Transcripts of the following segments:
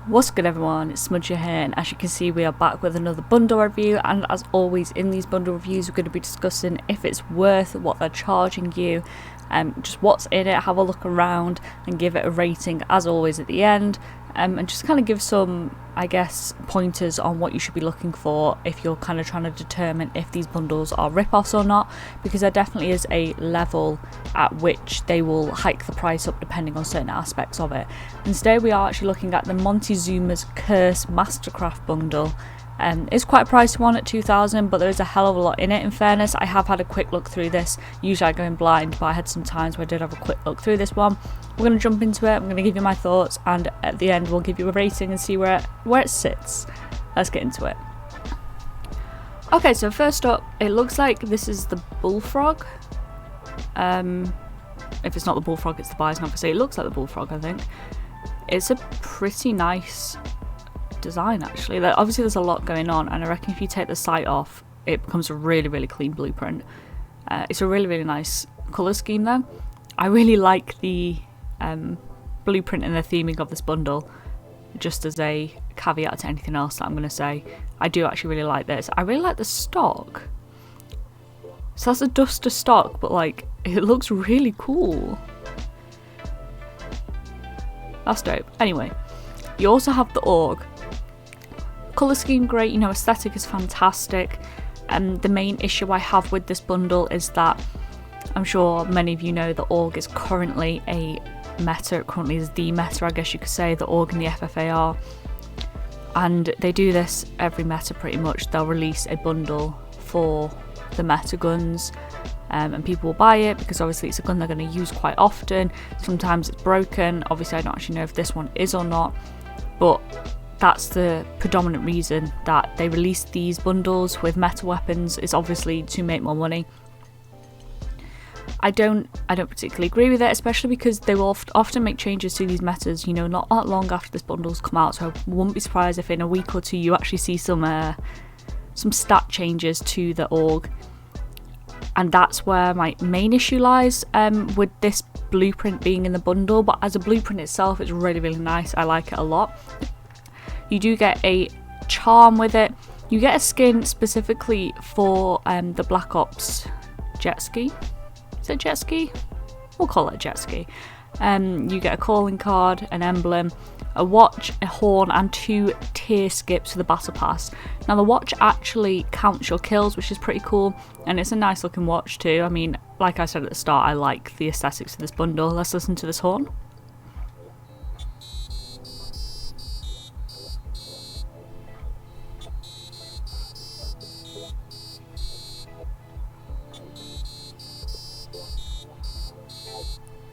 What's good everyone, it's Smudger here, and as you can see we are back with another bundle review, and as always in these bundle reviews we're going to be discussing if it's worth what they're charging you, just what's in it, have a look around and give it a rating as always at the end, and just kind of give some, I guess, pointers on what you should be looking for if you're kind of trying to determine if these bundles are rip-offs or not, because there definitely is a level at which they will hike the price up depending on certain aspects of it. And today we are actually looking at the Montezuma's Curse Mastercraft bundle. It's quite a pricey one at 2,000, but there is a hell of a lot in it. In fairness, I have had a quick look through this. Usually I go in blind, but I had some times where I did have a quick look through this one. We're going to jump into it, I'm going to give you my thoughts, and at the end we'll give you a rating and see where it sits. Let's get into it. Okay, so first up, it looks like this is the Bullfrog. If it's not the Bullfrog, it's the Bison, obviously. It looks like the Bullfrog, I think. It's a pretty nice design, actually. Obviously there's a lot going on, and I reckon if you take the sight off it becomes a really clean blueprint. It's a really nice colour scheme though. I really like the blueprint and the theming of this bundle, just as a caveat to anything else that I'm going to say. I do actually really like this. I really like the stock. So that's a Duster stock, but like it looks really cool. That's dope. Anyway, you also have the Org. Colour scheme great, you know, aesthetic is fantastic. And the main issue I have with this bundle is that I'm sure many of you know the Org is currently a meta. It currently is the meta, I guess you could say, the Org and the FFAR. And they do this every meta pretty much. They'll release a bundle for the meta guns, and people will buy it because obviously it's a gun they're going to use quite often. Sometimes it's broken. Obviously I don't actually know if this one is or not, but that's the predominant reason that they release these bundles with meta weapons, is obviously to make more money. I don't particularly agree with it, especially because they will often make changes to these metas, you know, not that long after this bundle's come out, so I wouldn't be surprised if in a week or two you actually see some stat changes to the Org. And that's where my main issue lies with this blueprint being in the bundle. But as a blueprint itself, it's really nice. I like it a lot. You do get a charm with it. You get a skin specifically for the Black Ops jet ski. Is it jet ski? We'll call it a jet ski. You get a calling card, an emblem, a watch, a horn, and 2 tier skips for the battle pass. Now the watch actually counts your kills, which is pretty cool, and it's a nice looking watch too. I mean, like I said at the start, I like the aesthetics of this bundle. Let's listen to this horn.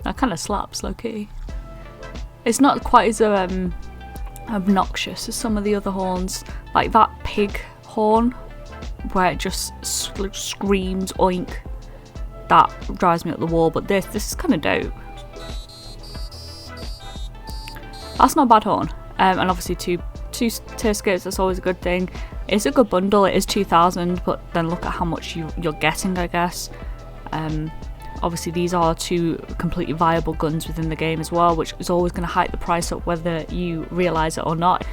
That kind of slaps, low-key. It's not quite as obnoxious as some of the other horns, like that pig horn where it just screams oink. That drives me up the wall, but this is kind of dope. That's not a bad horn. And obviously two tier skips, that's always a good thing. It's a good bundle, it is 2,000, but then look at how much you're getting, I guess. Obviously these are 2 completely viable guns within the game as well, which is always going to hike the price up whether you realise it or not.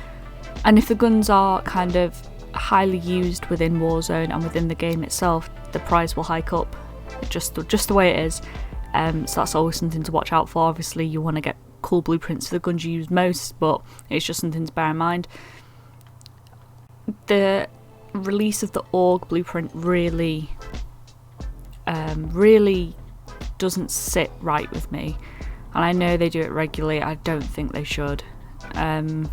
And if the guns are kind of highly used within Warzone and within the game itself, the price will hike up just the way it is. So that's always something to watch out for. Obviously you want to get cool blueprints for the guns you use most, but it's just something to bear in mind. The release of the Org blueprint really doesn't sit right with me, and I know they do it regularly. I don't think they should, but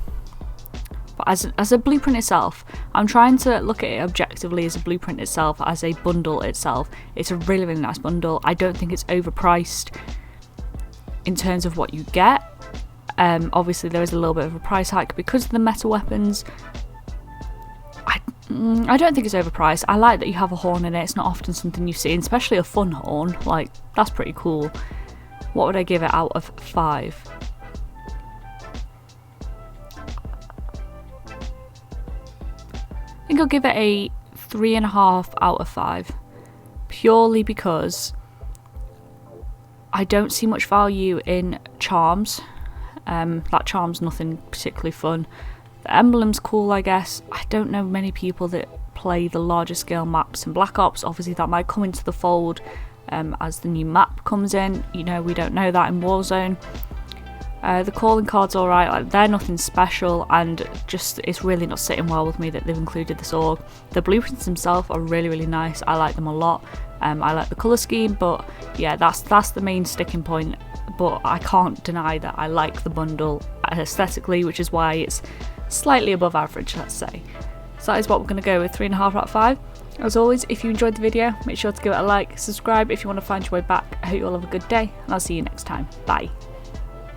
as a blueprint itself, I'm trying to look at it objectively as a blueprint itself, as a bundle itself. It's a really nice bundle. I don't think it's overpriced in terms of what you get. Obviously there is a little bit of a price hike because of the meta weapons. I don't think it's overpriced. I like that you have a horn in it. It's not often something you see, especially a fun horn. Like, that's pretty cool. What would I give it out of 5? I think I'll give it a 3.5 out of 5. Purely because I don't see much value in charms. That charm's nothing particularly fun. The emblem's cool, I guess. I don't know many people that play the larger scale maps in Black Ops. Obviously that might come into the fold as the new map comes in. You know, we don't know that in Warzone. The calling card's alright, like, they're nothing special, and just it's really not sitting well with me that they've included this org. The blueprints themselves are really nice, I like them a lot. I like the colour scheme, but yeah, that's the main sticking point. But I can't deny that I like the bundle aesthetically, which is why it's slightly above average, let's say. So that is what we're going to go with, 3.5 out of 5. As always, if you enjoyed the video, make sure to give it a like, subscribe if you want to find your way back. I hope you all have a good day, and I'll see you next time. Bye.